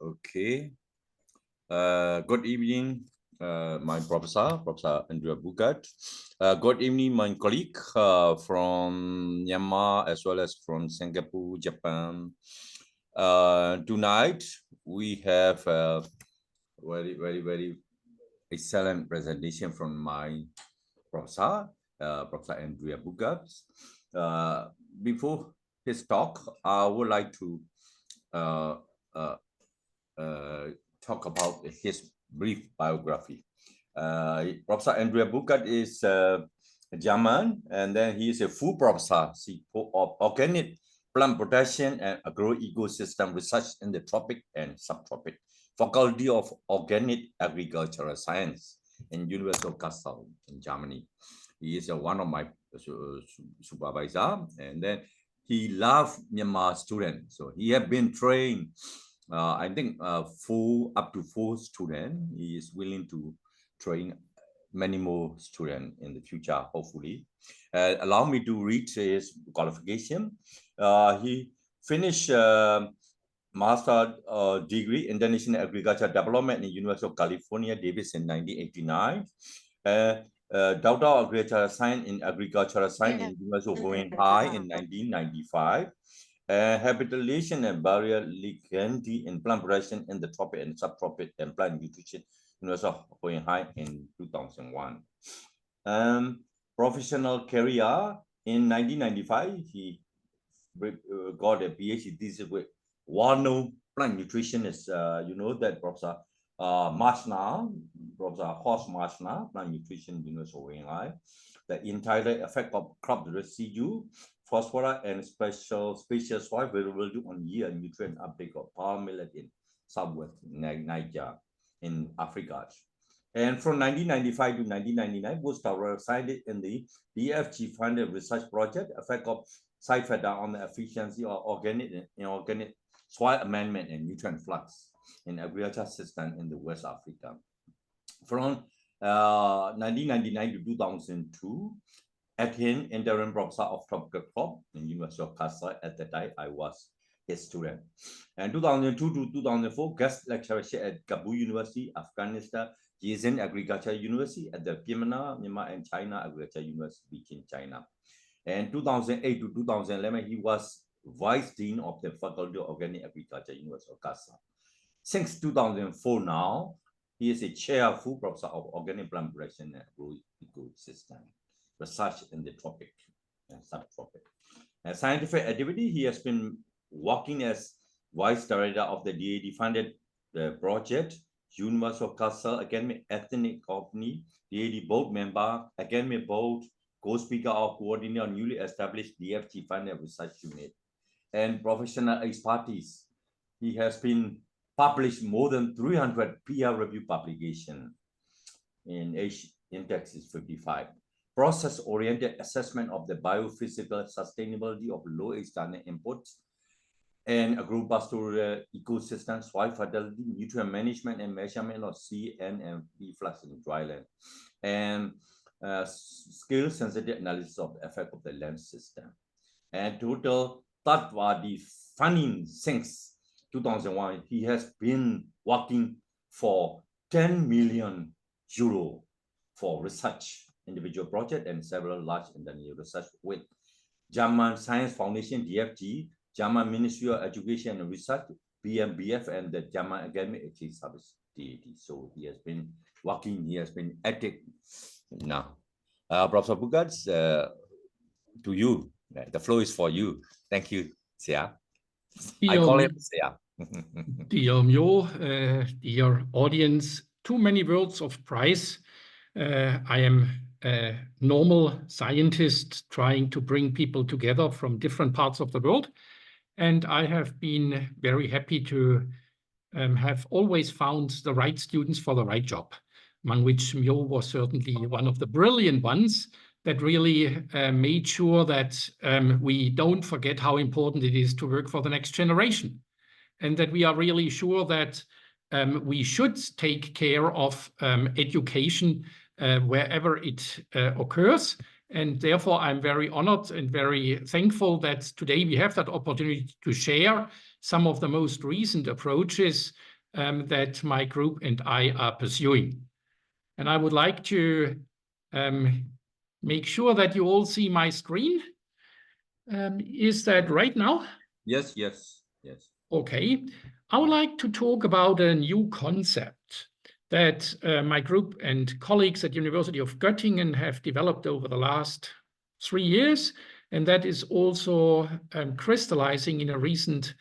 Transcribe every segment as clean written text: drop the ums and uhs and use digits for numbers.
Okay. Good evening, my Professor Andrea Buerkert. Good evening, my colleague from Myanmar as well as from Singapore, Japan. Tonight we have a very excellent presentation from my Professor Andrea Buerkert. Before his talk, I would like to talk about his brief biography. Professor Andrea Buerkert is German, and then he is a full professor of organic plant protection and agro-ecosystem research in the tropic and subtropic Faculty of Organic Agricultural Science in University of Kassel in Germany. He is one of my supervisor, and then he loved Myanmar students. So he have been trained, I think, up to 4 students. He is willing to train many more students in the future, hopefully. Allow me to read his qualification. He finished master degree in International Agriculture Development in University of California, Davis in 1989. Doctor of Agricultural Science in Agricultural Science in University of High in 1995. Habituation and barrier ligandity in plant protection in the tropic and subtropic and plant nutrition University of High in 2001. Professional career in 1995, he got a PhD thesis with well-known plant nutritionist. You know that Professor Marshna, Professor Horst Marshna, plant nutrition University of High, the entire effect of crop residue, phosphorus, and spatial soil variability on yield and nutrient uptake of palm millet in southwest Niger in Africa. And from 1995 to 1999, postdoctoral scientist in the DFG funded research project, effect of side factor on the efficiency of organic soil amendment and nutrient flux in agriculture system in the West Africa. From 1999 to 2002, attained interim professor of tropical crop in University of Kassel. At that time, I was his student. And 2002 to 2004, guest lecturer at Kabul University, Afghanistan, Jizen Agriculture University at the Myanmar and China Agriculture University in China. And 2008 to 2011, he was Vice Dean of the Faculty of Organic Agriculture, University of Kassel. Since 2004 now, he is a chair full professor of organic plant protection and agro-ecosystem research in the tropic and subtropic. And scientific activity, he has been working as vice director of the DAD-funded project, University of Kassel Academic Ethnic Company, DAD board member, Academic board, co-speaker of coordinator newly established DFG-funded research unit, and professional expertise. He has been published more than 300 peer-reviewed publications in Texas 55. Process-oriented assessment of the biophysical sustainability of low-external inputs and agropastoral ecosystem, soil fertility, nutrient management and measurement of C, N, and P flux in dryland, and scale-sensitive analysis of the effect of the land system. And total third-party funding since 2001, he has been working for 10 million euro for research individual project and several large international research with German Science Foundation, DFG, German Ministry of Education and Research, BMBF, and the German Academic Exchange Service, DAD. So he has been working, he has been active now. Professor Buerkert, to you, the floor is for you. Thank you, Sia. I call him Sia. Dear Myo, dear audience, too many words of praise. I am a normal scientist trying to bring people together from different parts of the world. And I have been very happy to have always found the right students for the right job, among which Myo was certainly one of the brilliant ones that really made sure that we don't forget how important it is to work for the next generation. And that we are really sure that we should take care of education wherever it occurs. And therefore, I'm very honored and very thankful that today we have that opportunity to share some of the most recent approaches that my group and I are pursuing. And I would like to make sure that you all see my screen. Is that right now? Yes, yes, yes. Okay. I would like to talk about a new concept that my group and colleagues at University of Göttingen have developed over the last 3 years, and that is also crystallizing in a recent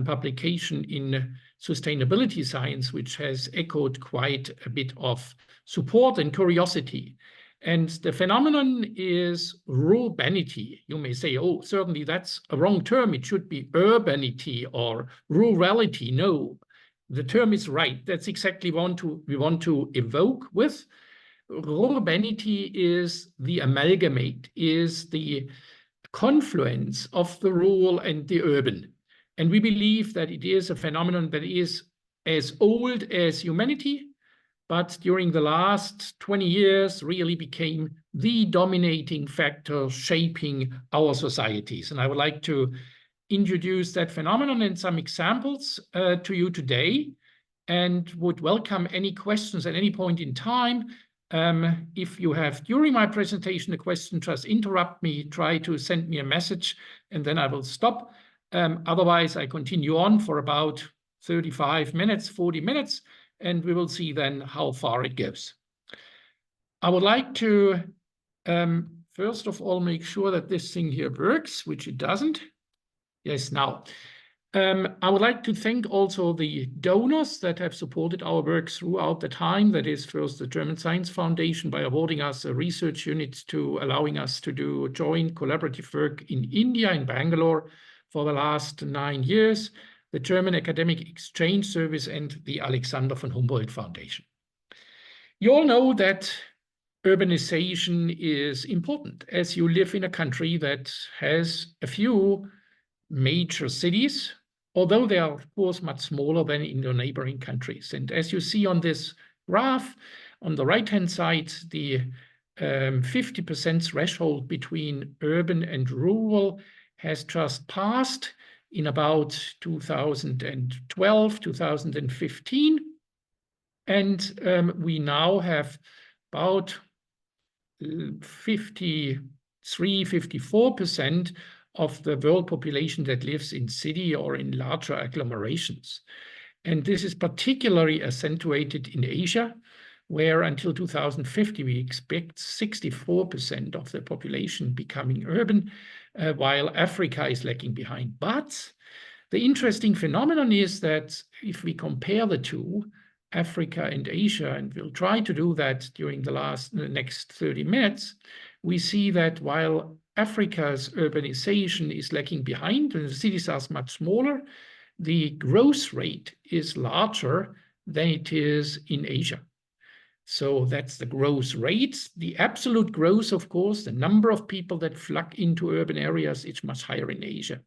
publication in Sustainability Science, which has echoed quite a bit of support and curiosity. And the phenomenon is rurbanity. You may say, oh, certainly that's a wrong term. It should be urbanity or rurality. No, the term is right. That's exactly what we want to evoke with. Rurbanity is the amalgamate, is the confluence of the rural and the urban. And we believe that it is a phenomenon that is as old as humanity, but during the last 20 years really became the dominating factor shaping our societies. And I would like to introduce that phenomenon and some examples to you today, and would welcome any questions at any point in time. If you have, during my presentation, a question, just interrupt me, try to send me a message, and then I will stop. Otherwise, I continue on for about 35 minutes, 40 minutes, and we will see then how far it goes. I would like to, first of all, make sure that this thing here works, which it doesn't. Yes, now. I would like to thank also the donors that have supported our work throughout the time. That is, first, the German Science Foundation by awarding us a research unit to allowing us to do joint collaborative work in India, in Bangalore, for the last 9 years, the German Academic Exchange Service, and the Alexander von Humboldt Foundation. You all know that urbanization is important, as you live in a country that has a few major cities, although they are, of course, much smaller than in your neighboring countries. And as you see on this graph, on the right-hand side, the 50% threshold between urban and rural has just passed in about 2012, 2015. And we now have about 54% of the world population that lives in city or in larger agglomerations. And this is particularly accentuated in Asia, where until 2050, we expect 64% of the population becoming urban, while Africa is lagging behind. But the interesting phenomenon is that if we compare the two, Africa and Asia, and we'll try to do that during the next 30 minutes, we see that while Africa's urbanization is lagging behind, and the cities are much smaller, the growth rate is larger than it is in Asia. So that's the growth rate. The absolute growth, of course, the number of people that flock into urban areas is much higher in Asia.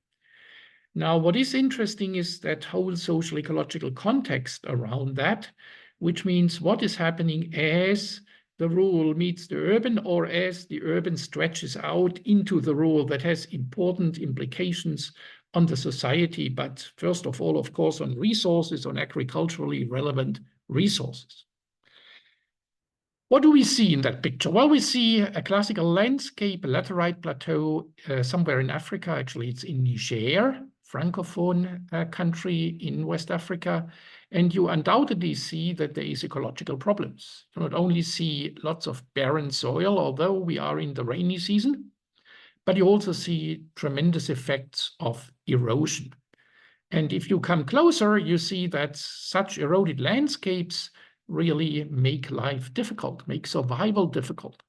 Now, what is interesting is that whole social ecological context around that, which means what is happening as the rural meets the urban, or as the urban stretches out into the rural. That has important implications on the society, but first of all, of course, on resources, on agriculturally relevant resources. What do we see in that picture? Well, we see a classical landscape, a laterite plateau somewhere in Africa. Actually, it's in Niger, Francophone country in West Africa. And you undoubtedly see that there is ecological problems. You not only see lots of barren soil, although we are in the rainy season, but you also see tremendous effects of erosion. And if you come closer, you see that such eroded landscapes really make life difficult, make survival difficult.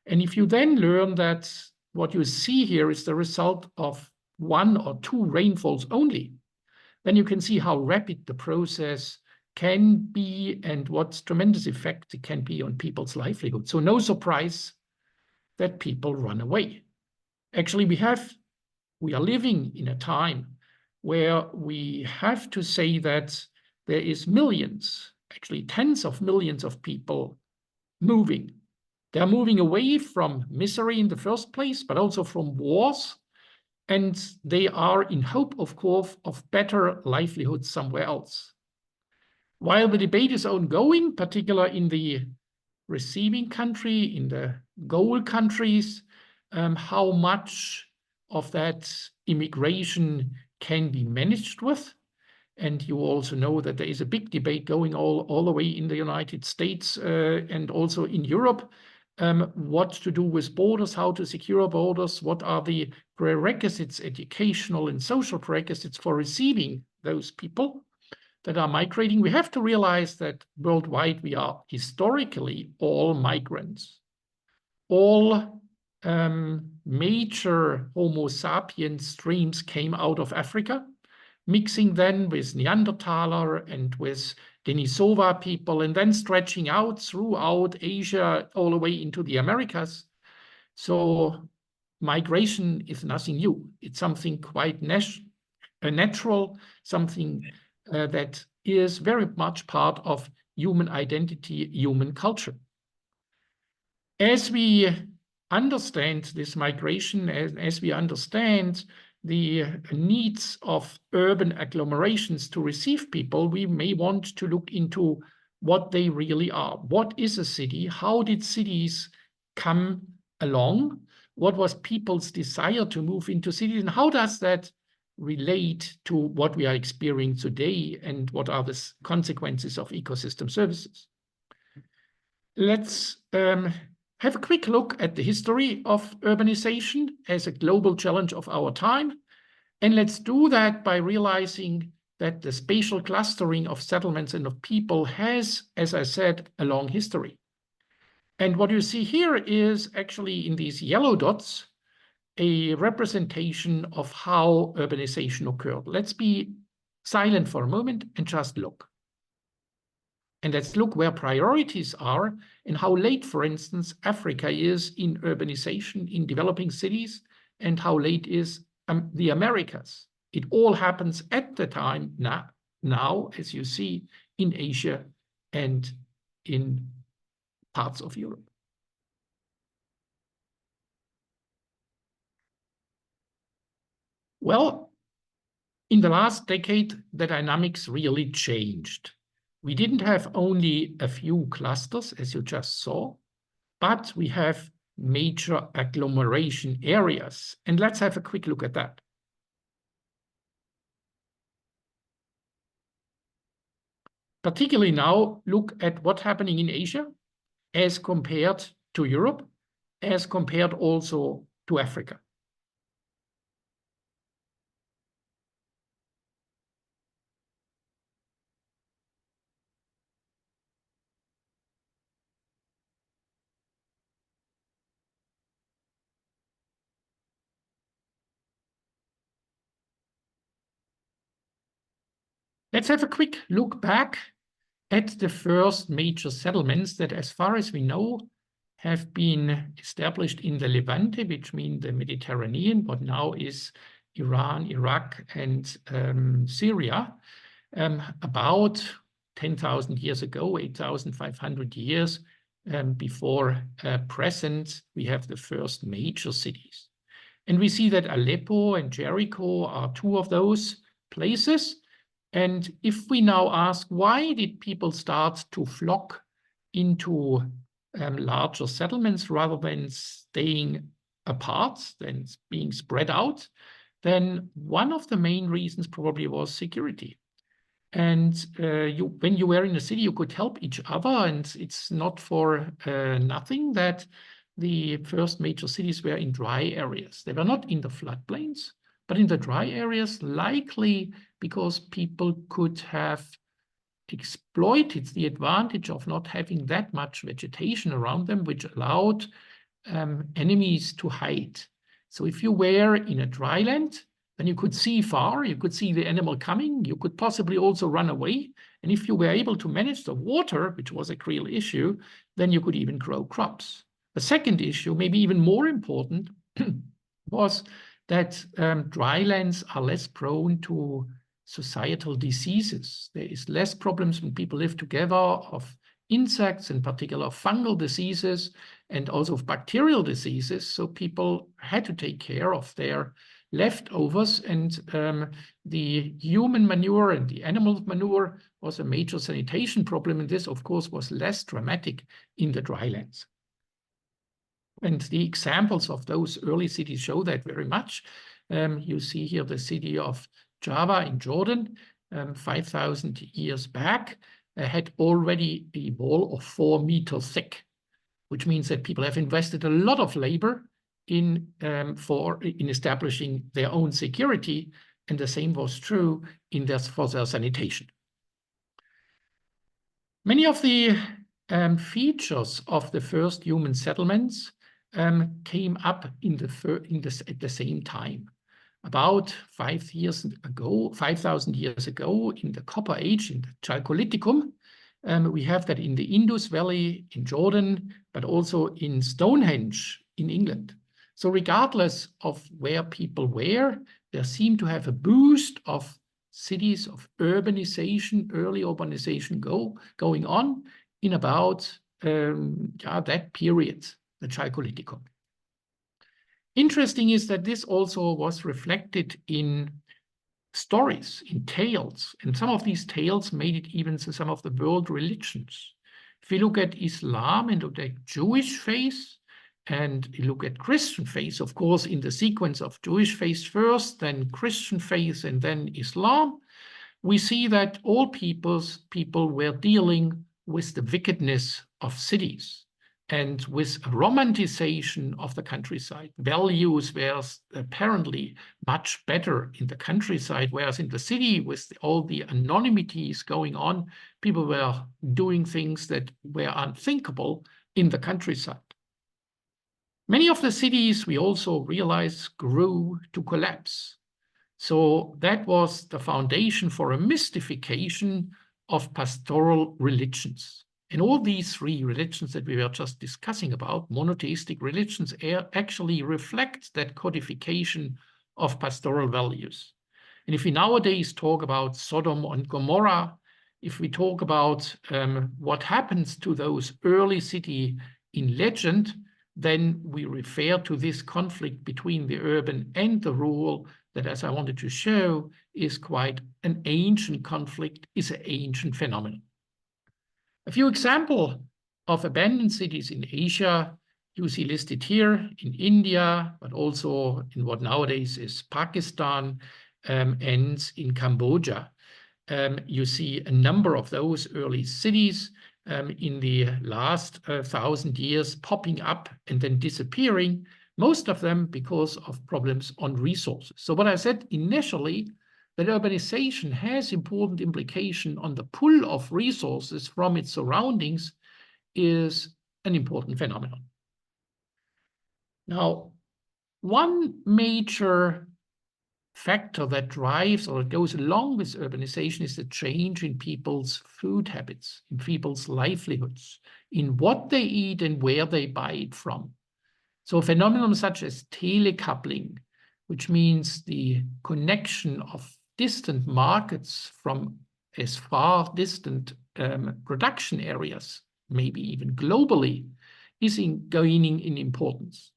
And if you then learn that what you see here is the result of 1 or 2 rainfalls only, then you can see how rapid the process can be and what tremendous effect it can be on people's livelihood. So no surprise that people run away. Actually, we are living in a time where we have to say that there is millions, actually tens of millions of people moving. They're moving away from misery in the first place, but also from wars. And they are in hope, of course, of better livelihood somewhere else. While the debate is ongoing, particularly in the receiving country, in the goal countries, how much of that immigration can be managed with. And you also know that there is a big debate going all the way in the United States and also in Europe, what to do with borders, how to secure borders, what are the prerequisites, educational and social prerequisites for receiving those people that are migrating. We have to realize that worldwide we are historically all migrants. All major Homo sapiens streams came out of Africa, mixing then with Neanderthaler and with Denisova people, and then stretching out throughout Asia all the way into the Americas. So migration is nothing new. It's something quite natural, something that is very much part of human identity, human culture. As we understand this migration, as we understand the needs of urban agglomerations to receive people, we may want to look into what they really are. What is a city? How did cities come along? What was people's desire to move into cities? And how does that relate to what we are experiencing today? And what are the consequences of ecosystem services? Let's have a quick look at the history of urbanization as a global challenge of our time. And let's do that by realizing that the spatial clustering of settlements and of people has, as I said, a long history. And what you see here is actually in these yellow dots, a representation of how urbanization occurred. Let's be silent for a moment and just look. And let's look where priorities are and how late, for instance, Africa is in urbanization, in developing cities, and how late is the Americas. It all happens at the time now, as you see, in Asia and in parts of Europe. Well, in the last decade, the dynamics really changed. We didn't have only a few clusters, as you just saw, but we have major agglomeration areas. And let's have a quick look at that. Particularly now, look at what's happening in Asia as compared to Europe, as compared also to Africa. Let's have a quick look back at the first major settlements that, as far as we know, have been established in the Levante, which means the Mediterranean, what now is Iran, Iraq, and Syria, about 10,000 years ago, 8,500 years before present, we have the first major cities. And we see that Aleppo and Jericho are two of those places. And if we now ask, why did people start to flock into larger settlements rather than staying apart, than being spread out, then one of the main reasons probably was security. And when you were in a city, you could help each other, and it's not for nothing that the first major cities were in dry areas. They were not in the floodplains, but in the dry areas, likely because people could have exploited the advantage of not having that much vegetation around them, which allowed enemies to hide. So if you were in a dry land, then you could see far, you could see the animal coming, you could possibly also run away. And if you were able to manage the water, which was a real issue, then you could even grow crops. The second issue, maybe even more important, was that dry lands are less prone to societal diseases. There is less problems when people live together of insects, in particular fungal diseases, and also of bacterial diseases. So people had to take care of their leftovers, and the human manure and the animal manure was a major sanitation problem, and this, of course, was less dramatic in the drylands. And the examples of those early cities show that very much. You see here the city of Java in Jordan, 5,000 years back, had already a wall of 4 meters thick, which means that people have invested a lot of labor in establishing their own security, and the same was true for their sanitation. Many of the features of the first human settlements came up at the same time. About 5,000 years ago, in the Copper Age, in the Chalcolithicum, we have that in the Indus Valley in Jordan, but also in Stonehenge in England. So regardless of where people were, there seemed to have a boost of cities, of urbanization, early urbanization going on in about that period, the Chalcolithicum. Interesting is that this also was reflected in stories, in tales, and some of these tales made it even to some of the world religions. If you look at Islam and look at Jewish faith, and you look at Christian faith, of course, in the sequence of Jewish faith first, then Christian faith, and then Islam, we see that all people were dealing with the wickedness of cities and with a romanticization of the countryside. Values were apparently much better in the countryside, whereas in the city, with all the anonymities going on, people were doing things that were unthinkable in the countryside. Many of the cities, we also realize, grew to collapse. So that was the foundation for a mystification of pastoral religions. And all these 3 religions that we were just discussing about, monotheistic religions, actually reflect that codification of pastoral values. And if we nowadays talk about Sodom and Gomorrah, if we talk about what happens to those early cities in legend, then we refer to this conflict between the urban and the rural that, as I wanted to show, is quite an ancient conflict, is an ancient phenomenon. A few examples of abandoned cities in Asia you see listed here, in India, but also in what nowadays is Pakistan, and in Cambodia. You see a number of those early cities in the last 1,000 years popping up and then disappearing, most of them because of problems on resources. So what I said initially, that urbanization has important implication on the pull of resources from its surroundings, is an important phenomenon. Now, one major factor that drives or goes along with urbanization is the change in people's food habits, in people's livelihoods, in what they eat and where they buy it from. So a phenomenon such as telecoupling, which means the connection of distant markets from as far distant production areas, maybe even globally, is gaining in importance.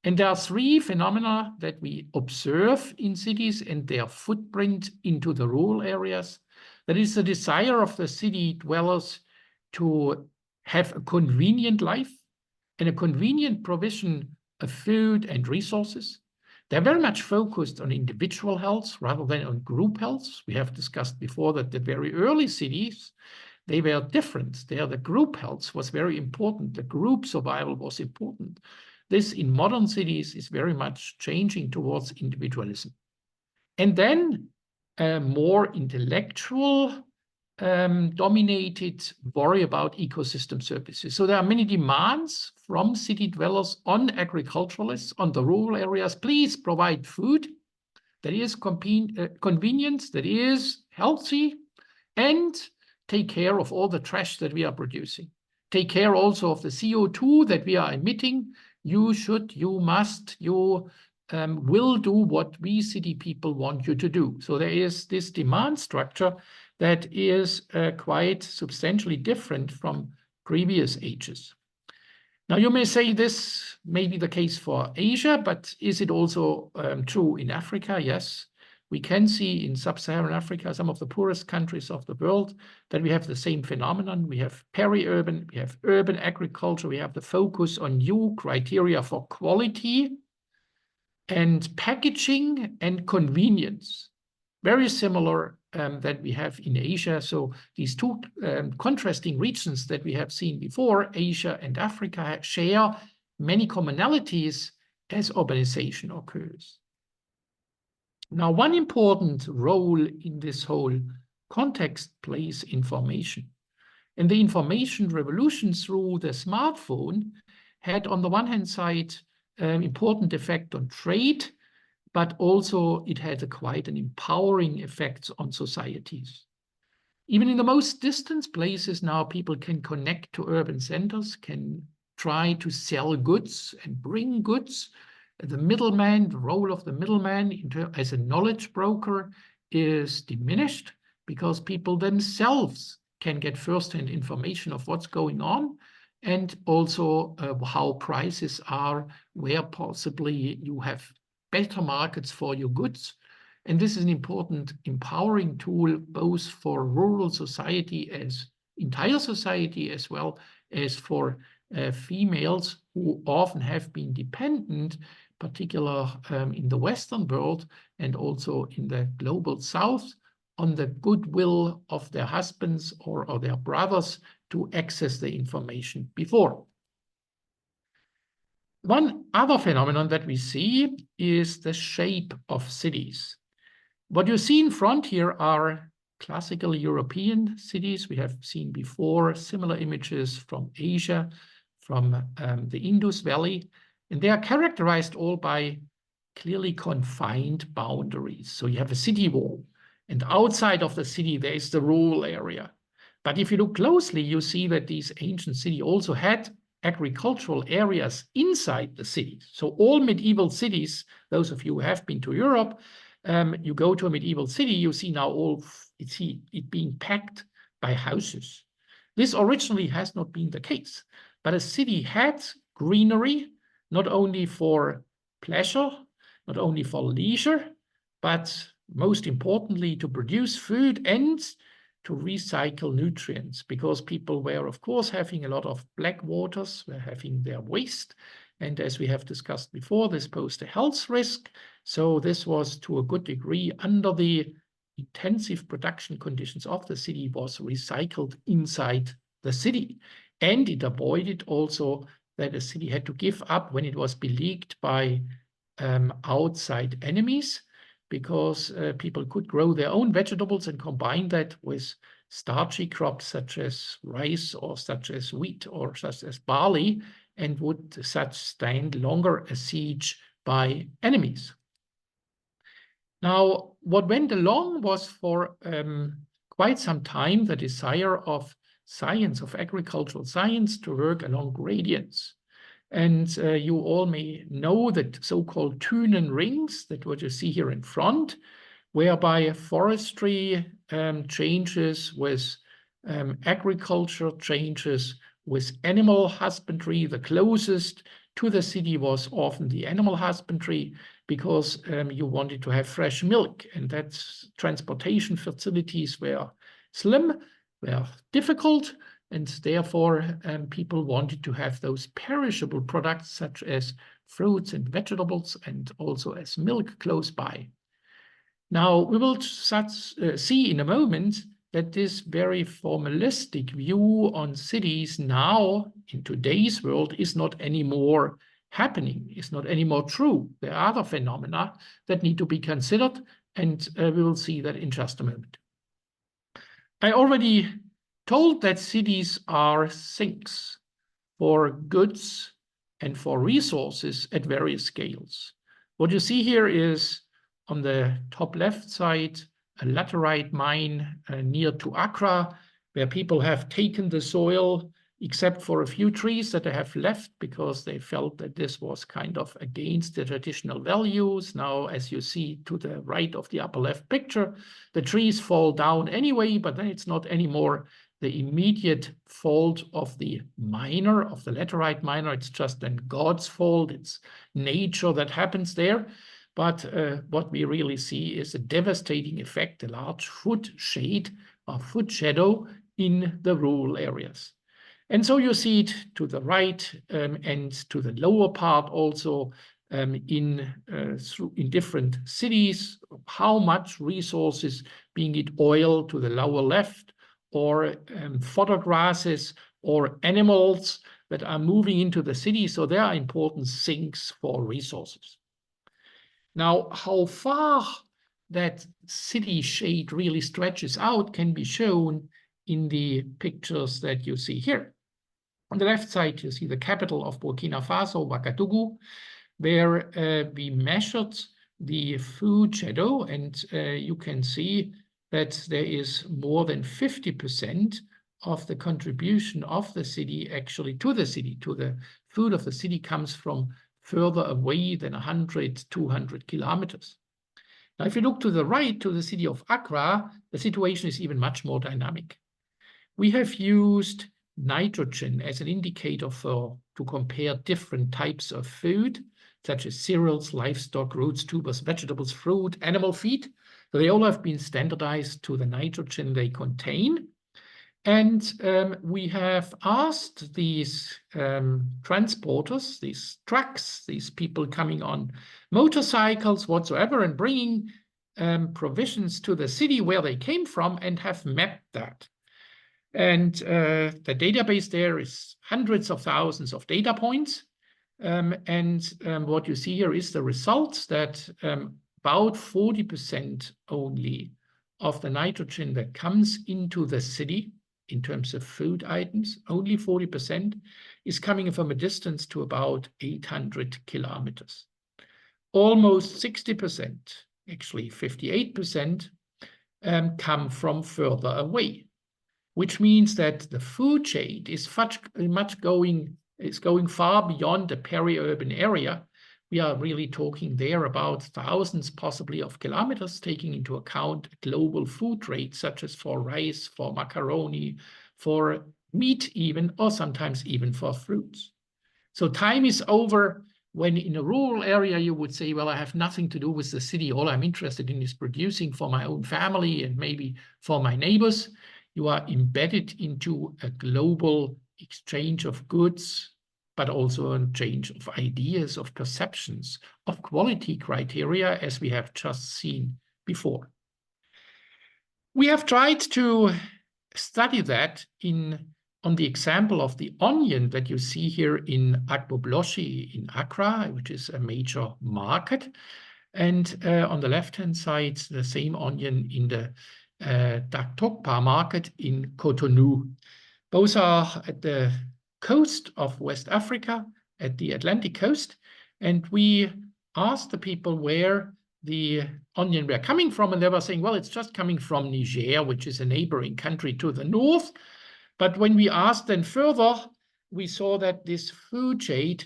And there are 3 phenomena that we observe in cities and their footprint into the rural areas. That is the desire of the city dwellers to have a convenient life and a convenient provision of food and resources. They're very much focused on individual health rather than on group health. We have discussed before that the very early cities, they were different. There, the group health was very important. The group survival was important. This in modern cities is very much changing towards individualism. And then a more intellectual dominated worry about ecosystem services. So there are many demands from city dwellers on agriculturalists, on the rural areas. Please provide food that is convenient, that is healthy, and take care of all the trash that we are producing. Take care also of the CO2 that we are emitting. You should, you must, you will do what we city people want you to do. So there is this demand structure that is quite substantially different from previous ages. Now you may say this maybe the case for Asia, but is it also true in Africa? Yes. We can see in sub-Saharan Africa, some of the poorest countries of the world, that we have the same phenomenon. We have peri-urban, we have urban agriculture, we have the focus on new criteria for quality and packaging and convenience. Very similar that we have in Asia. So these two contrasting regions that we have seen before, Asia and Africa, share many commonalities as urbanization occurs. Now, one important role in this whole context plays information. And the information revolution through the smartphone had, on the one hand side, an important effect on trade, but also it had quite an empowering effect on societies. Even in the most distant places now, people can connect to urban centers, can try to sell goods and bring goods. The middleman, the role of the middleman as a knowledge broker is diminished because people themselves can get first-hand information of what's going on and also how prices are, where possibly you have better markets for your goods. And this is an important empowering tool, both for rural society as entire society, as well as for females who often have been dependent, particularly in the Western world and also in the global South, on the goodwill of their husbands or their brothers to access the information before. One other phenomenon that we see is the shape of cities. What you see in front here are classical European cities. We have seen before similar images from Asia, from the Indus Valley, and they are characterized all by clearly confined boundaries. So you have a city wall, and outside of the city, there is the rural area. But if you look closely, you see that these ancient cities also had agricultural areas inside the city. So all medieval cities, those of you who have been to Europe, you go to a medieval city, you see now it being packed by houses. This originally has not been the case, but a city had greenery, not only for pleasure, not only for leisure, but most importantly to produce food and to recycle nutrients, because people were, of course, having a lot of black waters, were having their waste. And as we have discussed before, this posed a health risk. So this was, to a good degree, under the intensive production conditions of the city, was recycled inside the city. And it avoided also that a city had to give up when it was beleaguered by outside enemies, because people could grow their own vegetables and combine that with starchy crops such as rice or such as wheat or such as barley, and would such stand longer a siege by enemies. Now, what went along was for quite some time the desire of science, of agricultural science, to work along gradients. And you all may know that so-called Thünen rings, that what you see here in front, whereby forestry changes with agriculture, changes with animal husbandry. The closest to the city was often the animal husbandry, because you wanted to have fresh milk, and that transportation facilities were slim, were difficult, and therefore people wanted to have those perishable products such as fruits and vegetables and also as milk close by. Now, we will see in a moment that this very formalistic view on cities now in today's world is not anymore happening, is not anymore true. There are other phenomena that need to be considered, and we will see that in just a moment. I already told that cities are sinks for goods and for resources at various scales. What you see here is, on the top left side, a laterite mine near to Accra, where people have taken the soil except for a few trees that they have left because they felt that this was kind of against the traditional values. Now, as you see to the right of the upper left picture, the trees fall down anyway, but then it's not anymore the immediate fault of the miner, of the laterite miner. It's just then God's fault. It's nature that happens there. But what we really see is a devastating effect, a large foot shade or foot shadow in the rural areas. And so you see it to the right and to the lower part also in different cities, how much resources, being it oil to the lower left, or fodder grasses, or animals that are moving into the city. So they are important sinks for resources. Now, how far that city shade really stretches out can be shown in the pictures that you see here. On the left side, you see the capital of Burkina Faso, Ouagadougou, where we measured the food shadow, and you can see that there is more than 50% of the contribution of the city actually to the city, to the food of the city, comes from further away than 100, 200 kilometers. Now, if you look to the right, to the city of Accra, the situation is even much more dynamic. We have used nitrogen as an indicator to compare different types of food, such as cereals, livestock, roots, tubers, vegetables, fruit, animal feed. So they all have been standardized to the nitrogen they contain. And we have asked these transporters, these trucks, these people coming on motorcycles, whatsoever, and bringing provisions to the city where they came from, and have mapped that. And the database there is hundreds of thousands of data points. What you see here is the results that about 40% only of the nitrogen that comes into the city in terms of food items, only 40% is coming from a distance to about 800 kilometers. Almost 60%, actually 58%, come from further away, which means that the food chain is going far beyond the peri-urban area. We are really talking there about thousands, possibly, of kilometers, taking into account global food trade, such as for rice, for macaroni, for meat even, or sometimes even for fruits. So time is over when in a rural area you would say, well, I have nothing to do with the city. All I'm interested in is producing for my own family and maybe for my neighbors. You are embedded into a global exchange of goods, but also a change of ideas, of perceptions, of quality criteria, as we have just seen before. We have tried to study that on the example of the onion that you see here in Agbo-Bloshi in Accra, which is a major market. And on the left-hand side, the same onion in the Daktokpa market in Cotonou. Both are at the coast of West Africa, at the Atlantic coast, and we asked the people where the onion were coming from, and they were saying, well, it's just coming from Niger, which is a neighboring country to the north. But when we asked them further, we saw that this food chain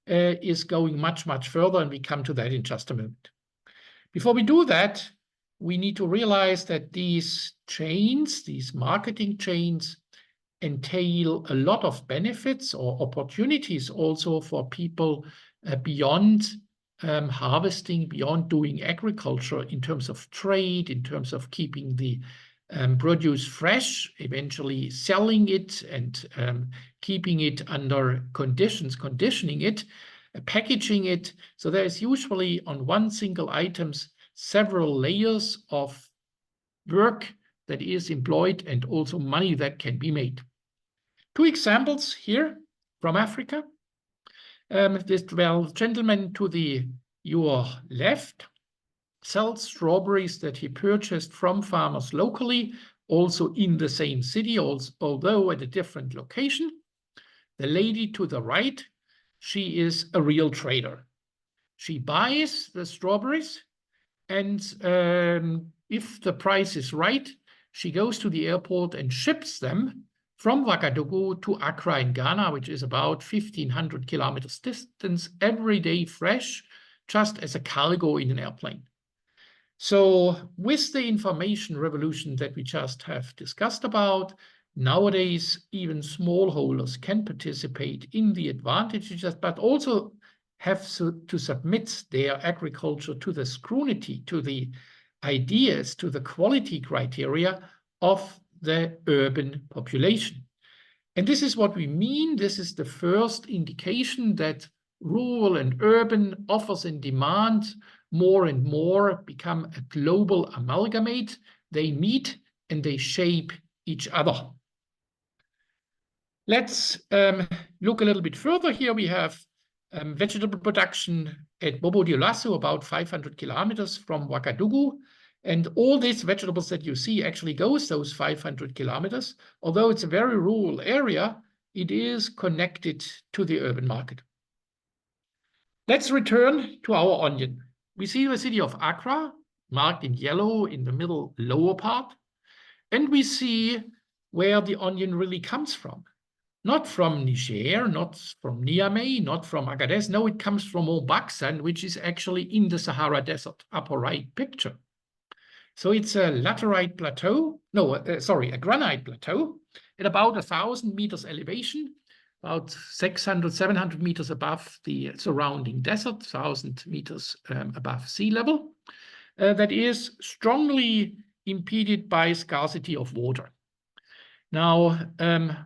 is going much, much further, and we come to that in just a moment. Before we do that, we need to realize that these chains, these marketing chains, entail a lot of benefits or opportunities also for people beyond harvesting, beyond doing agriculture, in terms of trade, in terms of keeping the produce fresh, eventually selling it and keeping it under conditions, conditioning it, packaging it. So there is usually on one single item several layers of work that is employed and also money that can be made. Two examples here from Africa. This gentleman to your left sells strawberries that he purchased from farmers locally, also in the same city, although at a different location. The lady to the right, she is a real trader. She buys the strawberries, and if the price is right, she goes to the airport and ships them from Ouagadougou to Accra in Ghana, which is about 1,500 kilometers distance, every day fresh, just as a cargo in an airplane. So with the information revolution that we just have discussed about, Nowadays, even smallholders can participate in the advantages, but also have to submit their agriculture to the scrutiny, to the ideas, to the quality criteria of the urban population. And this is what we mean. This is the first indication that rural and urban offers and demand more and more become a global amalgamate. They meet and they shape each other. Let's look a little bit further. Here we have vegetable production at Bobo Dioulasso, about 500 kilometers from Ouagadougou. And all these vegetables that you see actually goes those 500 kilometers. Although it's a very rural area, it is connected to the urban market. Let's return to our onion. We see the city of Accra, marked in yellow in the middle lower part. And we see where the onion really comes from. Not from Niger, not from Niamey, not from Agadez. No, it comes from Obaksan, which is actually in the Sahara Desert, upper right picture. So it's a laterite plateau, a granite plateau at about 1,000 meters elevation, about 600, 700 meters above the surrounding desert, 1,000 meters above sea level, that is strongly impeded by scarcity of water. Now,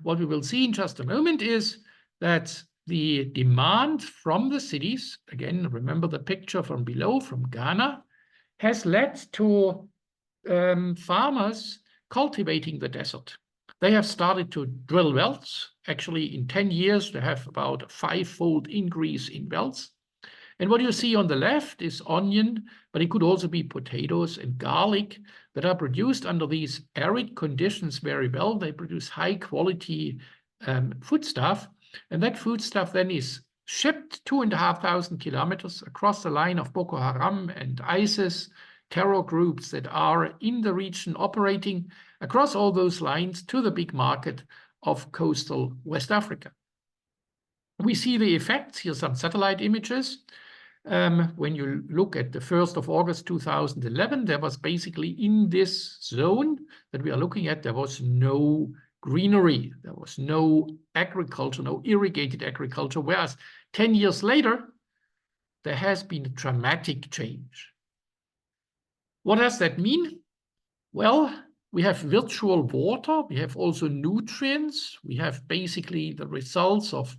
what we will see in just a moment is that the demand from the cities, again, remember the picture from below, from Ghana, has led to farmers cultivating the desert. They have started to drill wells. Actually, in 10 years, they have about a 5-fold increase in wells. And what you see on the left is onion, but it could also be potatoes and garlic that are produced under these arid conditions very well. They produce high quality foodstuff. And that foodstuff then is shipped 2,500 kilometers across the line of Boko Haram and ISIS terror groups that are in the region operating across all those lines to the big market of coastal West Africa. We see the effects. Here are some satellite images. When you look at the 1st of August 2011, there was basically in this zone that we are looking at, there was no greenery, there was no agriculture, no irrigated agriculture, whereas 10 years later, there has been a dramatic change. What does that mean? Well, we have virtual water, we have also nutrients, we have basically the results of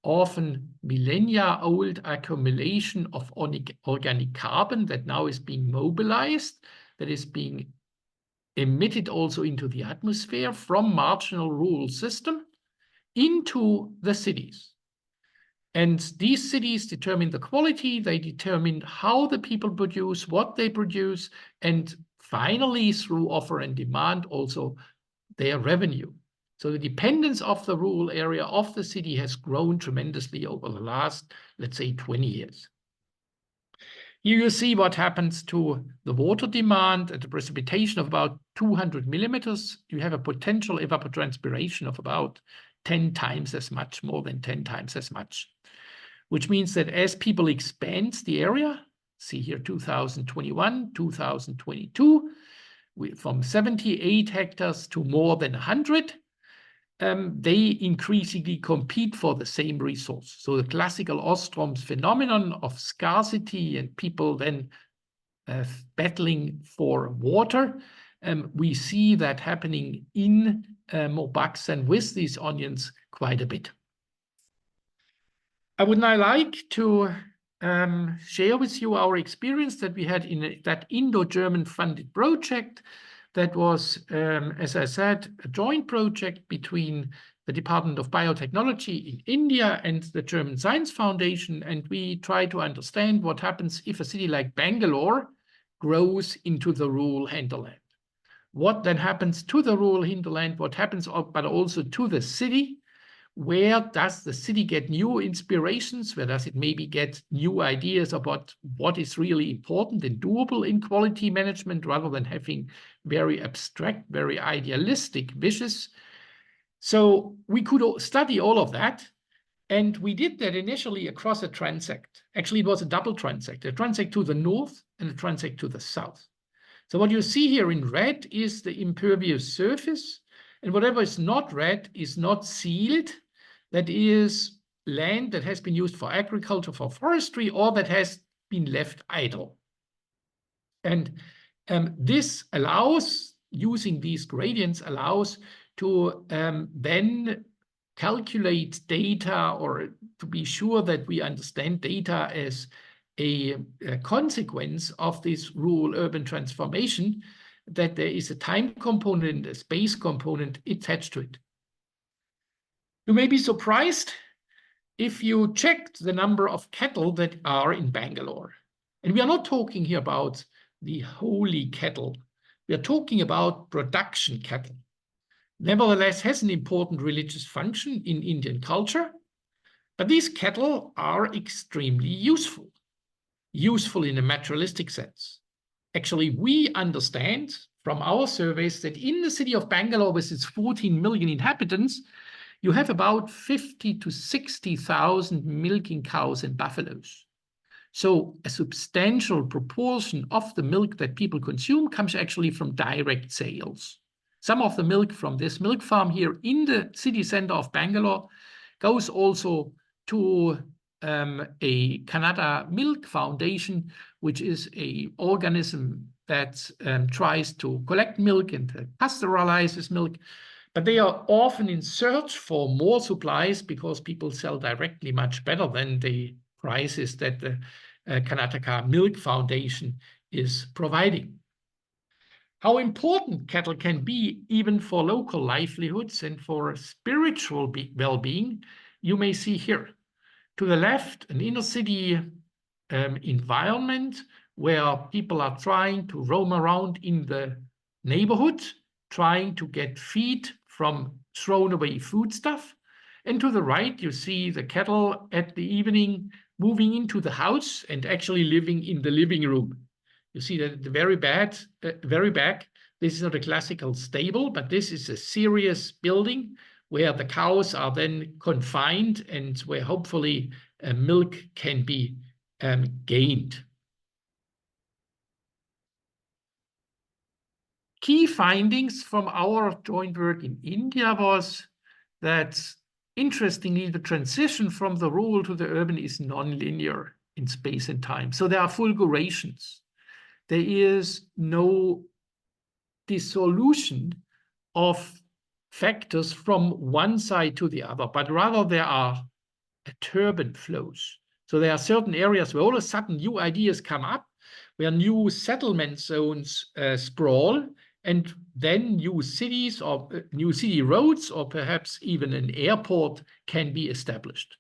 often millennia-old accumulation of organic carbon that now is being mobilized, that is being emitted also into the atmosphere from marginal rural system into the cities. And these cities determine the quality, they determine how the people produce, what they produce, and finally, through offer and demand, also their revenue. So the dependence of the rural area of the city has grown tremendously over the last, let's say, 20 years. Here you see what happens to the water demand at a precipitation of about 200 millimeters. You have a potential evapotranspiration of about 10 times as much, more than 10 times as much, which means that as people expand the area, see here 2021, 2022, from 78 hectares to more than 100, they increasingly compete for the same resource. So the classical Ostrom's phenomenon of scarcity and people then battling for water, we see that happening in Mobaksan with these onions quite a bit. I would now like to share with you our experience that we had in that Indo-German funded project that was, as I said, a joint project between the Department of Biotechnology in India and the German Science Foundation. And we try to understand what happens if a city like Bangalore grows into the rural hinterland. What then happens to the rural hinterland, what happens, but also to the city. Where does the city get new inspirations? Where does it maybe get new ideas about what is really important and doable in quality management rather than having very abstract, very idealistic wishes? So we could study all of that. And we did that initially across a transect. Actually, it was a double transect, a transect to the north and a transect to the south. So what you see here in red is the impervious surface. and whatever is not red is not sealed. That is land that has been used for agriculture, for forestry, or that has been left idle. And this allows, using these gradients, allows to then calculate data, or to be sure that we understand data as a consequence of this rural-urban transformation, that there is a time component, a space component attached to it. You may be surprised if you check the number of cattle that are in Bangalore. And we are not talking here about the holy cattle. We are talking about production cattle. Nevertheless, has an important religious function in Indian culture. But these cattle are extremely useful in a materialistic sense. Actually, we understand from our surveys that in the city of Bangalore, with its 14 million inhabitants, you have about 50 to 60,000 milking cows and buffaloes. So a substantial proportion of the milk that people consume comes actually from direct sales. Some of the milk from this milk farm here in the city center of Bangalore goes also to a Kannada Milk Foundation, which is an organism that tries to collect milk and pasteurizes milk. But they are often in search for more supplies because people sell directly much better than the prices that the Karnataka Milk Foundation is providing. How important cattle can be even for local livelihoods and for spiritual well-being, you may see here. To the left, an inner city environment where people are trying to roam around in the neighborhood, trying to get feed from thrown away foodstuff. And to the right, you see the cattle at the evening moving into the house and actually living in the living room. You see that at the very back, this is not a classical stable, but this is a serious building where the cows are then confined and where hopefully milk can be gained. Key findings from our joint work in India was that, interestingly, the transition from the rural to the urban is non-linear in space and time. So there are fulgurations. There is no dissolution of factors from one side to the other, but rather there are turbulent flows. So there are certain areas where all of a sudden new ideas come up, where new settlement zones sprawl, and then new cities or new city roads, or perhaps even an airport can be established.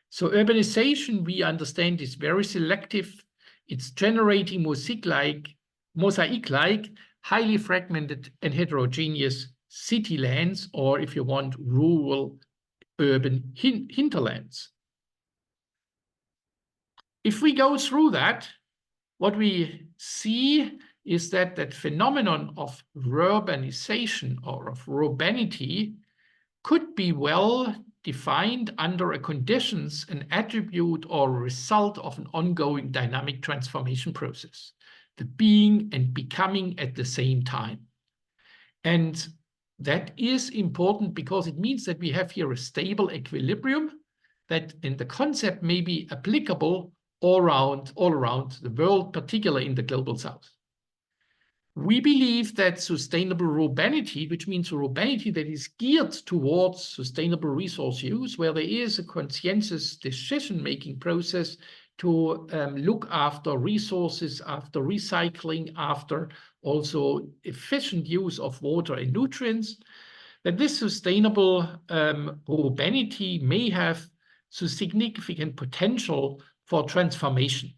So urbanization, we understand, is very selective. It's generating mosaic-like, highly fragmented and heterogeneous city lands, or if you want, rural urban hinterlands. If we go through that, what we see is that that phenomenon of urbanization or of urbanity could be well defined under a conditions, an attribute or a result of an ongoing dynamic transformation process, the being and becoming at the same time. And that is important because it means that we have here a stable equilibrium that in the concept may be applicable all around the world, particularly in the global south. We believe that sustainable urbanity, which means urbanity that is geared towards sustainable resource use, where there is a conscientious decision-making process to look after resources, after recycling, after also efficient use of water and nutrients, that this sustainable urbanity may have significant potential for transformation.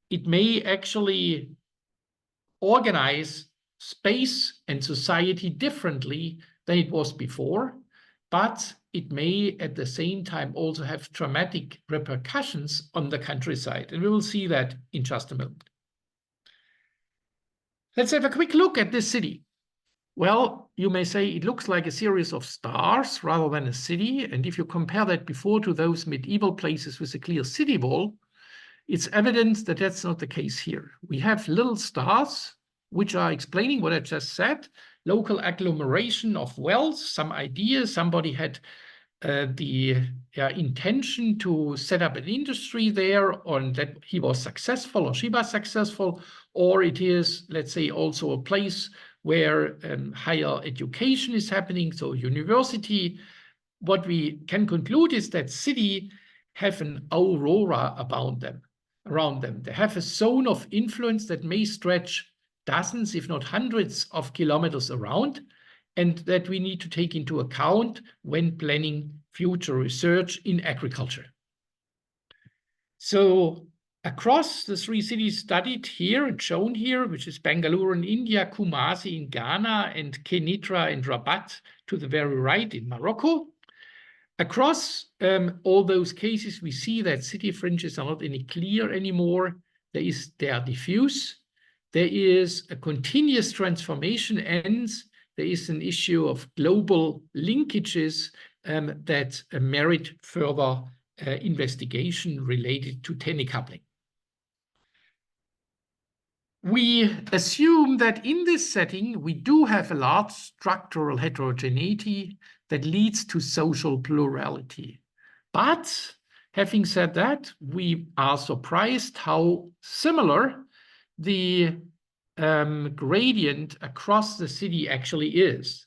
It may actually organize space and society differently than it was before, but it may at the same time also have dramatic repercussions on the countryside. And we will see that in just a moment. Let's have a quick look at this city. Well, you may say it looks like a series of stars rather than a city. And if you compare that before to those medieval places with a clear city wall, it's evident that that's not the case here. We have little stars, which are explaining what I just said. local agglomeration of wealth, some ideas. Somebody had the intention to set up an industry there, or that he was successful or she was successful, or it is, let's say, also a place where higher education is happening, so university. What we can conclude is that city have an aurora around them. They have a zone of influence that may stretch dozens, if not hundreds of kilometers around, and that we need to take into account when planning future research in agriculture. So across the 3 cities studied here and shown here, which is Bangalore in India, Kumasi in Ghana, and Kenitra and Rabat to the very right in Morocco, across all those cases, we see that city fringes are not any clear anymore. They are diffuse. There is a continuous transformation, and there is an issue of global linkages that merit further investigation related to coupling. We assume that in this setting, we do have a large structural heterogeneity that leads to social plurality. But having said that, we are surprised how similar the gradient across the city actually is.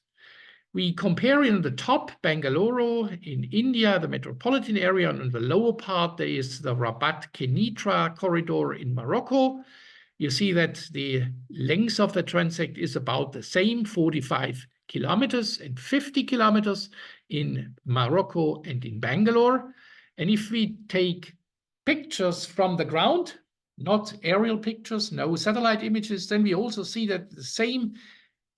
We compare in the top Bangalore in India, the metropolitan area, and in the lower part, there is the Rabat-Kenitra corridor in Morocco. You see that the length of the transect is about the same, 45 kilometers and 50 kilometers in Morocco and in Bangalore. And if we take pictures from the ground, not aerial pictures, no satellite images, then we also see that the same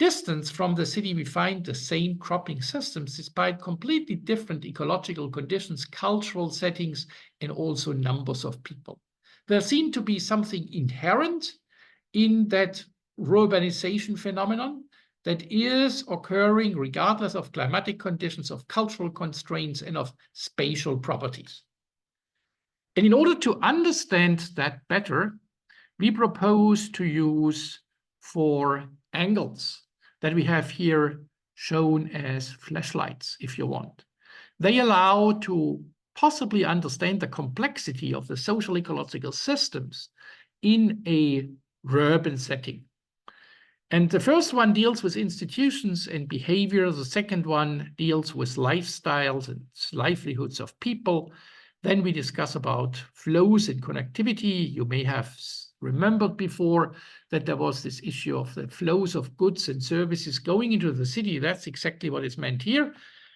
distance from the city, we find the same cropping systems despite completely different ecological conditions, cultural settings, and also numbers of people. There seemed to be something inherent in that urbanization phenomenon that is occurring regardless of climatic conditions, of cultural constraints, and of spatial properties. And in order to understand that better, we propose to use 4 angles that we have here shown as flashlights, if you want. They allow to possibly understand the complexity of the social ecological systems in a urban setting. And the first one deals with institutions and behavior. The second one deals with lifestyles and livelihoods of people. Then we discuss about flows and connectivity. You may have remembered before that there was this issue of the flows of goods and services going into the city. That's exactly what is meant here.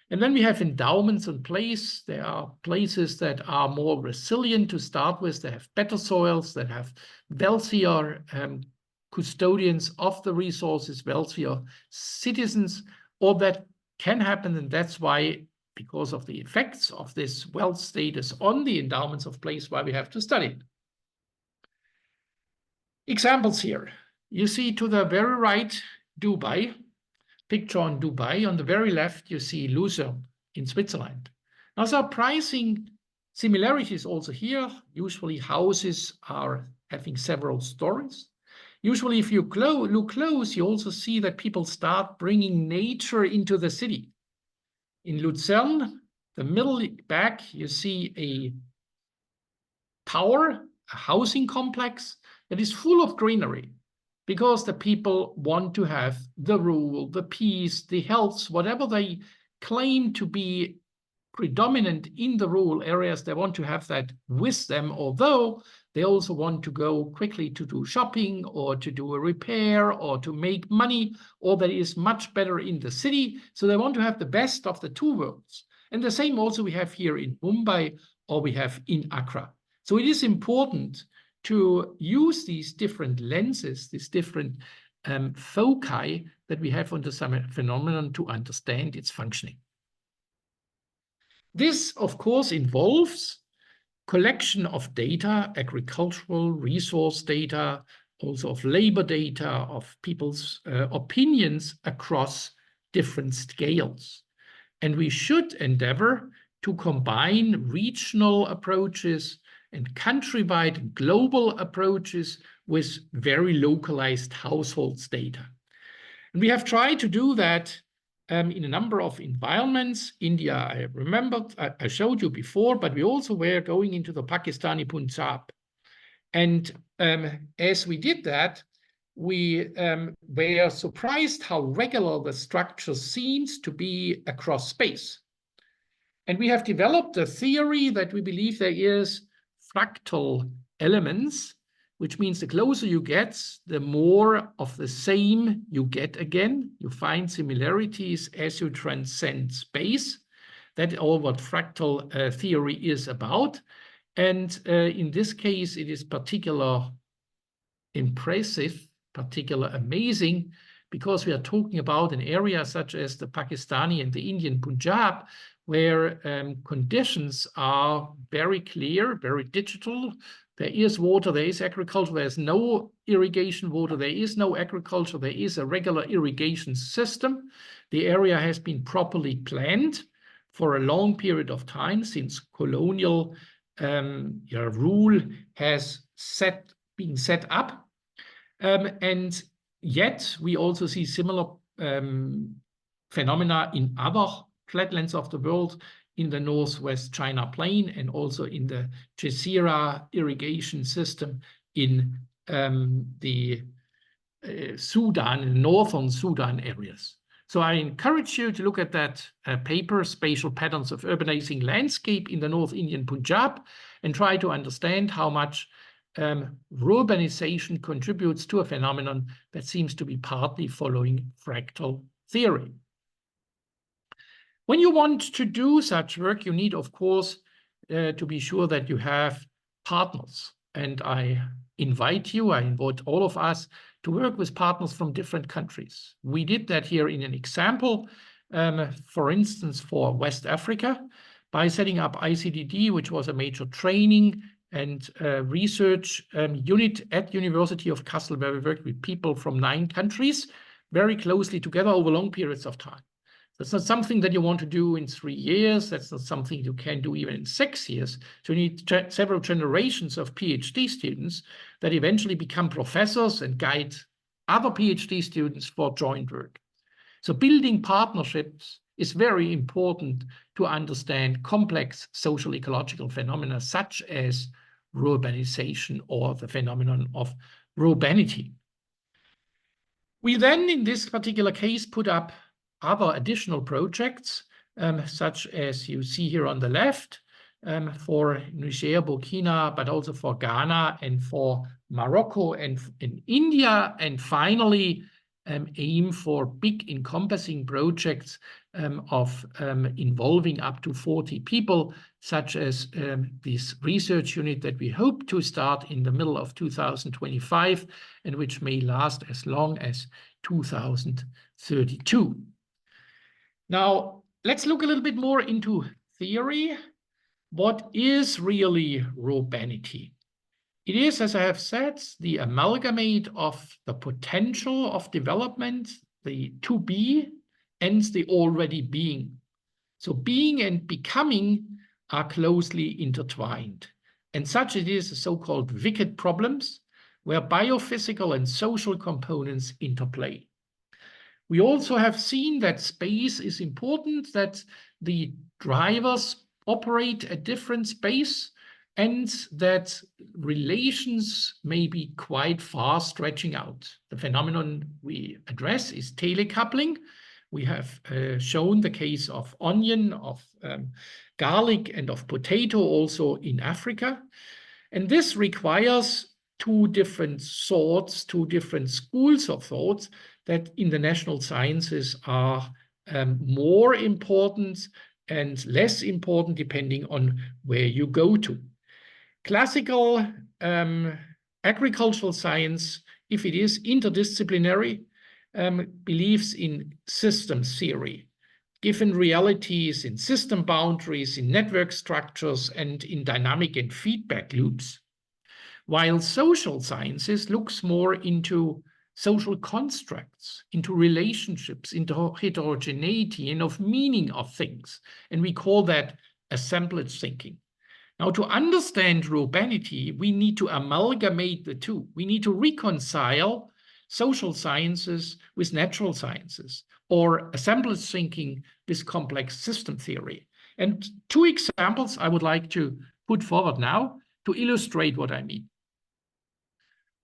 And then we have endowments in place. There are places that are more resilient to start with. They have better soils, that have wealthier custodians of the resources, wealthier citizens. All that can happen, and that's why, because of the effects of this wealth status on the endowments of place, why we have to study it. Examples here. You see to the very right, Dubai. Picture on Dubai. On the very left, you see Lucerne in Switzerland. Now, surprising similarities also here. Usually houses are having several stories. Usually if you look close, you also see that people start bringing nature into the city. In Lucerne, the middle back, you see a tower, a housing complex that is full of greenery, because the people want to have the rule, the peace, the health, whatever they claim to be predominant in the rural areas, they want to have that with them, although they also want to go quickly to do shopping or to do a repair or to make money, or that is much better in the city. So they want to have the best of the 2 worlds. And the same also we have here in Mumbai, or we have in Accra. So it is important to use these different lenses, these different foci that we have on the phenomenon to understand its functioning. This, of course, involves collection of data, agricultural resource data, also of labor data, of people's opinions across different scales. And we should endeavor to combine regional approaches and global approaches with very localized households data. And we have tried to do that in a number of environments. India, I remembered, I showed you before, but we also were going into the Pakistani Punjab. And as we did that, we were surprised how regular the structure seems to be across space. And we have developed a theory that we believe there is fractal elements, which means the closer you get, the more of the same you get again. You find similarities as you transcend space. That's all what fractal theory is about. And in this case, it is particularly impressive, particularly amazing, because we are talking about an area such as the Pakistani and the Indian Punjab, where conditions are very clear, very digital. There is water, there is agriculture, there's no irrigation water, there is no agriculture, there is a regular irrigation system. The area has been properly planned for a long period of time since colonial rule has been set up. And yet we also see similar phenomena in other flatlands of the world, in the Northwest China Plain and also in the Jazeera irrigation system in the northern Sudan areas. So I encourage you to look at that paper, Spatial Patterns of Urbanizing Landscape in the North Indian Punjab, and try to understand how much urbanization contributes to a phenomenon that seems to be partly following fractal theory. When you want to do such work, you need, of course, to be sure that you have partners. And I invite all of us to work with partners from different countries. We did that here in an example, for instance, for West Africa, by setting up ICDD, which was a major training and research unit at University of Kassel, where we worked with people from 9 countries very closely together over long periods of time. That's not something that you want to do in 3 years. That's not something you can do even in 6 years. So you need several generations of PhD students that eventually become professors and guide other PhD students for joint work. So building partnerships is very important to understand complex social ecological phenomena such as urbanization or the phenomenon of urbanity. We then, in this particular case, put up other additional projects, such as you see here on the left, for Niger, Burkina, but also for Ghana and for Morocco and in India, and finally aim for big encompassing projects of involving up to 40 people, such as this research unit that we hope to start in the middle of 2025 and which may last as long as 2032. Now, let's look a little bit more into theory. What is really urbanity? It is, as I have said, the amalgamate of the potential of development, the to be, and the already being. So being and becoming are closely intertwined. And such it is the so-called wicked problems, where biophysical and social components interplay. We also have seen that space is important, that the drivers operate at different space, and that relations may be quite far stretching out. The phenomenon we address is telecoupling. We have shown the case of onion, of garlic, and of potato also in Africa. And this requires 2 different sorts, 2 different schools of thought that in the natural sciences are more important and less important depending on where you go to. Classical agricultural science, if it is interdisciplinary, believes in systems theory, given realities, in system boundaries, in network structures, and in dynamic and feedback loops. While social sciences looks more into social constructs, into relationships, into heterogeneity, and of meaning of things. And we call that assemblage thinking. Now, to understand urbanity, we need to amalgamate the two. We need to reconcile social sciences with natural sciences, or assemblage thinking with complex system theory. And two examples I would like to put forward now to illustrate what I mean.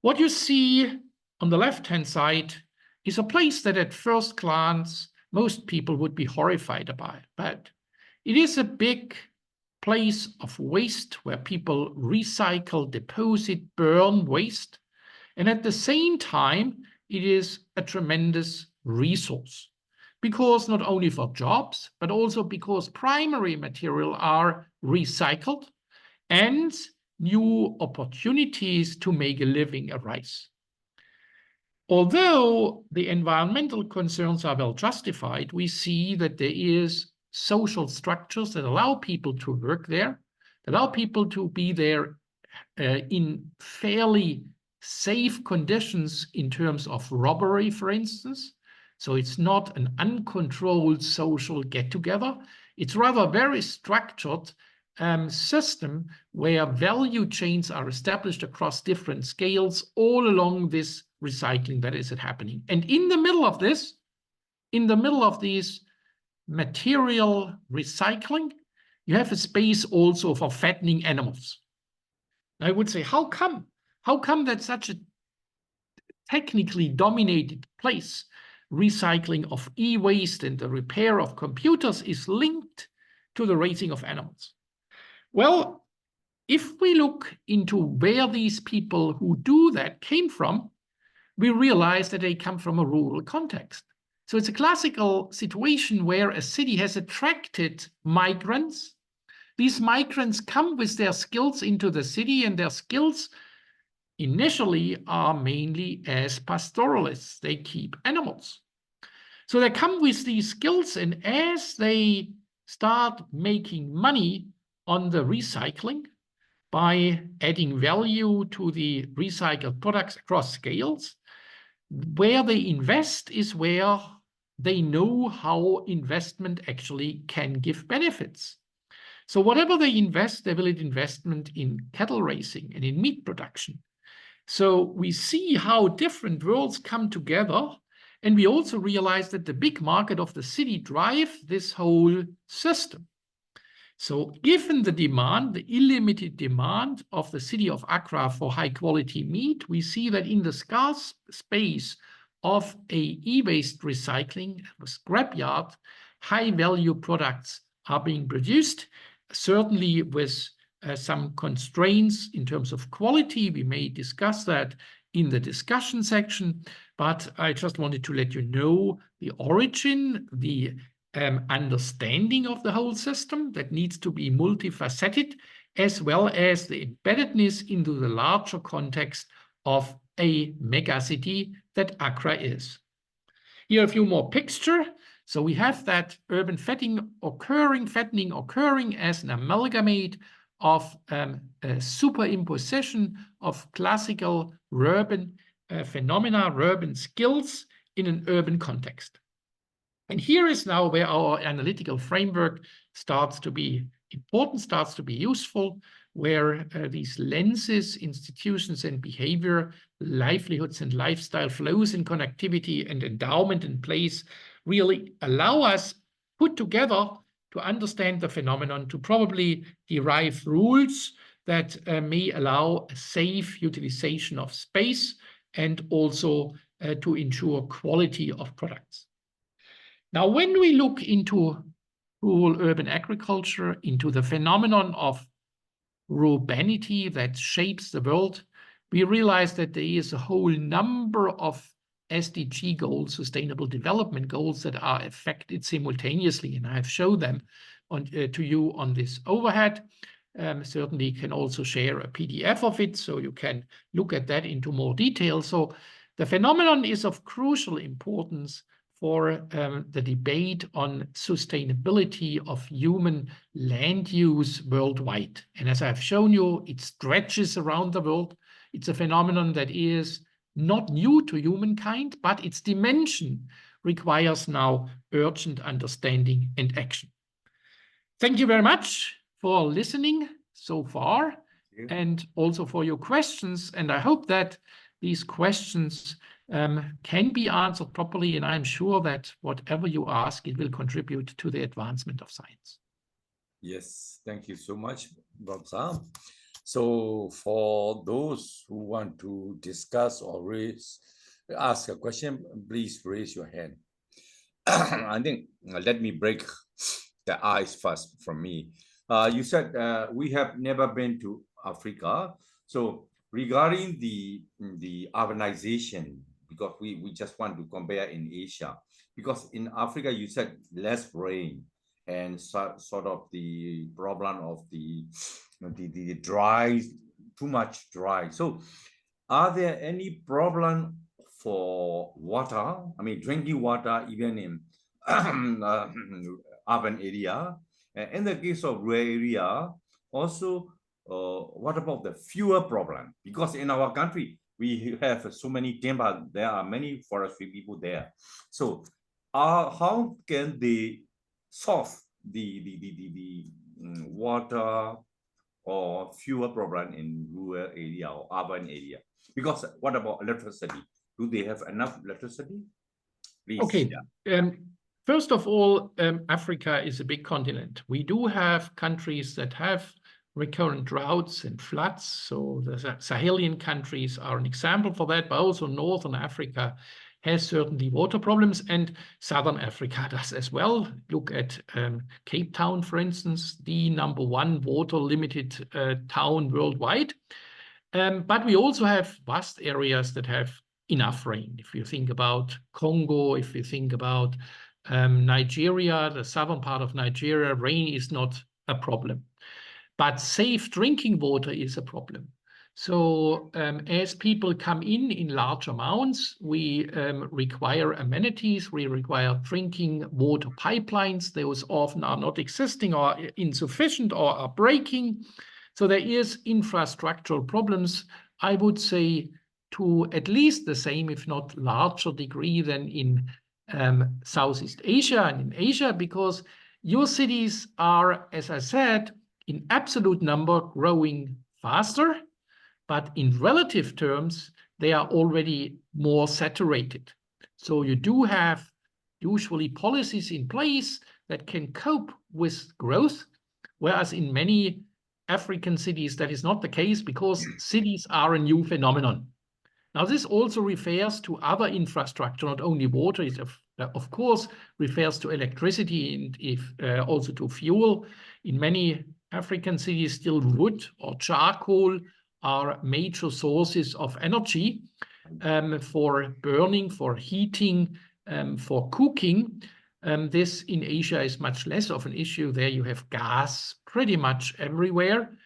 What you see on the left-hand side is a place that at first glance, most people would be horrified about. But it is a big place of waste where people recycle, deposit, burn waste. And at the same time, it is a tremendous resource. Because not only for jobs, but also because primary material are recycled and new opportunities to make a living arise. Although the environmental concerns are well justified, we see that there is social structures that allow people to work there, that allow people to be there in fairly safe conditions in terms of robbery, for instance. So it's not an uncontrolled social get-together. It's rather a very structured system where value chains are established across different scales all along this recycling that is happening. And in the middle of this, in the middle of these material recycling, you have a space also for fattening animals. I would say, how come? How come that such a technically dominated place, recycling of e-waste and the repair of computers, is linked to the raising of animals? Well, if we look into where these people who do that came from, we realize that they come from a rural context. So it's a classical situation where a city has attracted migrants. These migrants come with their skills into the city, and their skills initially are mainly as pastoralists. They keep animals. So they come with these skills, and as they start making money on the recycling by adding value to the recycled products across scales, where they invest is where they know how investment actually can give benefits. So whatever they invest, they will investment in cattle raising and in meat production. So we see how different worlds come together, and we also realize that the big market of the city drives this whole system. So given the demand, the illimited demand of the city of Accra for high quality meat, we see that in the scarce space of a e-waste recycling scrapyard, high value products are being produced, certainly with some constraints in terms of quality. We may discuss that in the discussion section, but I just wanted to let you know the origin, the understanding of the whole system that needs to be multifaceted, as well as the embeddedness into the larger context of a megacity that Accra is. Here are a few more pictures. So we have that urban fattening occurring as an amalgamate of a superimposition of classical urban phenomena, urban skills in an urban context. And here is now where our analytical framework starts to be important, starts to be useful, where these lenses, institutions and behavior, livelihoods and lifestyle flows and connectivity and endowment in place really allow us put together to understand the phenomenon, to probably derive rules that may allow a safe utilization of space and also to ensure quality of products. Now, when we look into rural urban agriculture, into the phenomenon of urbanity that shapes the world, we realize that there is a whole number of SDG goals, Sustainable Development Goals, that are affected simultaneously, and I have shown them to you on this overhead. Certainly can also share a PDF of it, so you can look at that into more detail. So the phenomenon is of crucial importance for the debate on sustainability of human land use worldwide. And as I've shown you, it stretches around the world. It's a phenomenon that is not new to humankind, but its dimension requires now urgent understanding and action. Thank you very much for listening so far and also for your questions. And I hope that these questions can be answered properly. And I'm sure that whatever you ask, it will contribute to the advancement of science. Yes, thank you so much, Prof. Sam. So for those who want to discuss or ask a question, please raise your hand. I think let me break the ice first from me. You said we have never been to Africa. So regarding the urbanization, because we just want to compare in Asia, because in Africa you said less rain and sort of the problem of the dry, too much dry. So are there any problem for water? I mean, drinking water, even in urban area. In the case of rural area, also, what about the fuel problem? Because in our country, we have so many timber, there are many forestry people there. So, how can they solve the water or fuel problem in rural area or urban area? Because what about electricity? Do they have enough electricity? Please. Okay. Yeah. First of all, Africa is a big continent. We do have countries that have recurrent droughts and floods. So the Sahelian countries are an example for that, but also Northern Africa has certainly water problems, and Southern Africa does as well. Look at Cape Town, for instance, the #1 water limited town worldwide. But we also have vast areas that have enough rain. If you think about Congo, if you think about Nigeria, the southern part of Nigeria, rain is not a problem. But safe drinking water is a problem. So as people come in large amounts, we require amenities, we require drinking water pipelines. Those often are not existing or insufficient or are breaking. So there is infrastructural problems, I would say, to at least the same, if not larger degree than in Southeast Asia and in Asia, because your cities are, as I said, in absolute number growing faster, but in relative terms, they are already more saturated. So you do have usually policies in place that can cope with growth, whereas in many African cities, that is not the case because cities are a new phenomenon. Now, this also refers to other infrastructure, not only water. It of course refers to electricity and if also to fuel. In many African cities, still wood or charcoal are major sources of energy for burning, for heating, for cooking. This in Asia is much less of an issue. There you have gas pretty much everywhere.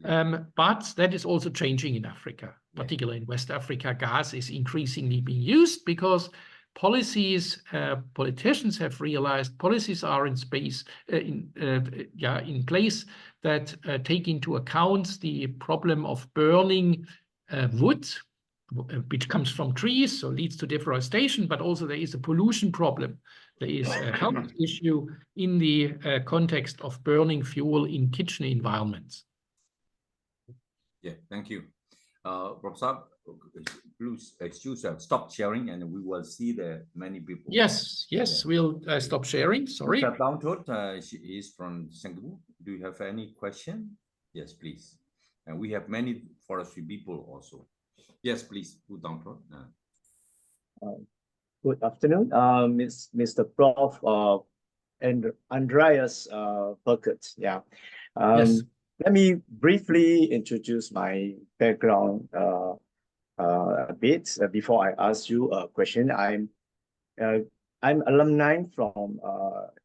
But that is also changing in Africa, particularly in West Africa. Gas is increasingly being used because policies, politicians have realized policies are in place that take into account the problem of burning wood, which comes from trees, so leads to deforestation, but also there is a pollution problem. There is a health issue in the context of burning fuel in kitchen environments. Yeah, thank you. Prof, please excuse us, stop sharing and we will see the many people. Yes, we'll stop sharing, sorry. She is from Singapore. Do you have any question? Yes, please. And we have many forestry people also. Yes, please, put down. Good afternoon, Mr. Prof. And Andreas Buerkert. Yeah. Yes. Let me briefly introduce my background a bit before I ask you a question. I'm alumni from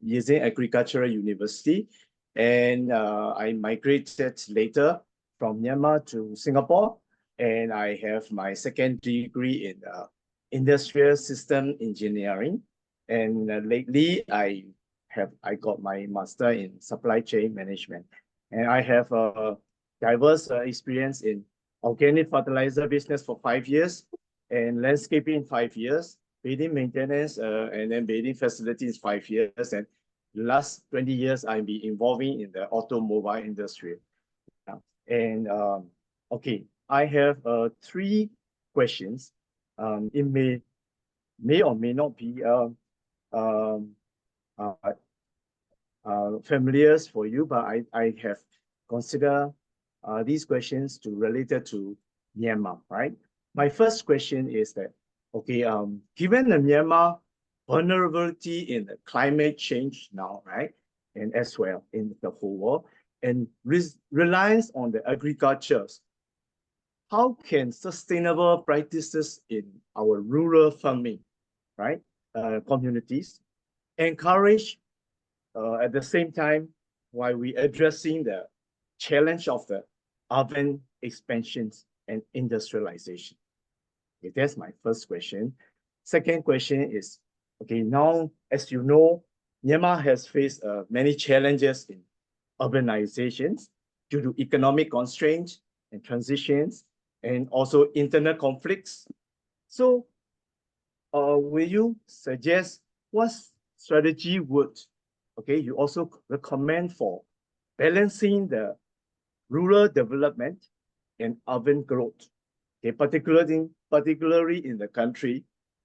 Yizhe Agricultural University, and I migrated later from Myanmar to Singapore, and I have my second degree in industrial system engineering, and lately I got my master in supply chain management. And I have a diverse experience in organic fertilizer business for 5 years and landscaping 5 years, building maintenance and then building facilities 5 years. And the last 20 years, I've been involving in the automobile industry. And okay, I have 3 questions. it may or may not be familiar for you, but I have considered these questions related to Myanmar, right? My first question is that, okay, given the Myanmar vulnerability in the climate change now, right, and as well in the whole world, and reliance on the agriculture, how can sustainable practices in our rural farming, right, communities encourage at the same time while we addressing the challenge of the urban expansions and industrialization? Okay, that's my first question. Second question is, okay, now, as you know, Myanmar has faced many challenges in urbanizations due to economic constraints and transitions, and also internal conflicts. So, will you suggest what strategy would, okay, you also recommend for balancing the rural development and urban growth, okay, particularly in the country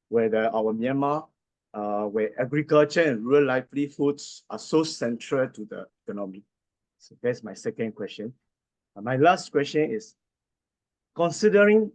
where our Myanmar, where agriculture and rural livelihoods are so central to the economy? So that's my second question. My last question is, considering